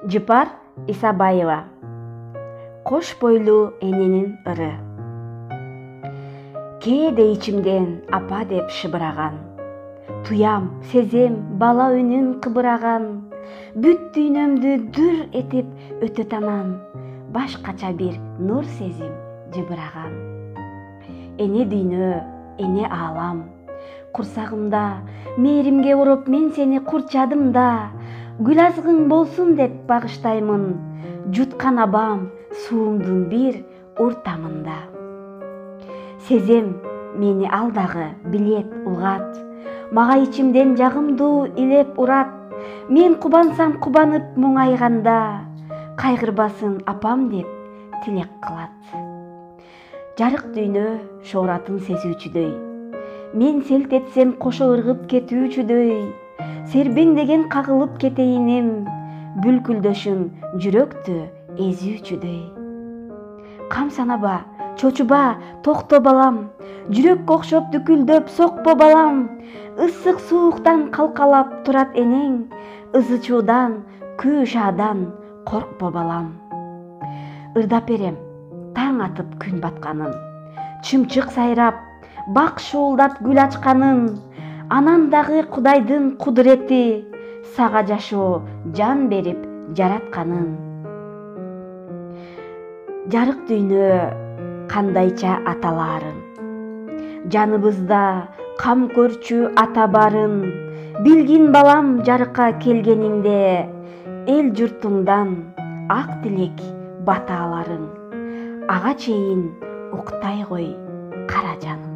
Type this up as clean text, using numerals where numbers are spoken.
Жыпар Исабаева. Кош бойлуу эненин ыры. Кээде ичимден апа деп шыбыраган, туям, сезем бала үнүн кыбыраган, бүт дүйнөмдү дүр этип өтөт анан, башкача бир нур сезим жыбыраган. Эне дүйнө, эне аалам, курсагымда, мээримге ороп мен сени курчадым да, гүл азгың болсун деп багыштаймын, жуткан абам суумдун бир уртамында. Сезем мени ал дагы билет, угат, мага ичимден жагымдуу илеп урат, мен кубансам кубанып муңайганда, кайгырбасын апам деп тилек кылат. Жарык дүйнө шооратын сезүүчүдөй, мен селт этсем кошо ыргып кетүүчүдөй, сербеңдеген кагылып кетейиним, бүлкүлдөшүн жүрөктү эзүүчүдөй. Кам санаба, чочуба, токто балам, жүрөккө окшоп дүкүлдөп сокпо балам, ысык сууктан калкалап турат энең, ызы чуудан, күү шаадан коркпо балам. Ырдап берем таң атып күн батканын, чымчык сайрап, бак шуулдап гүл ачканын, анан дагы Кудайдын кудурети сага жашоо жан берип жаратканын. Жарык дүйнө кандайча аталаарын, жаныбызда кам көрчү ата барын, билгин балам жарыкка келгениңде, эл журтуңдан ак тилек батааларың, ага чейин уктай кой кара жаным.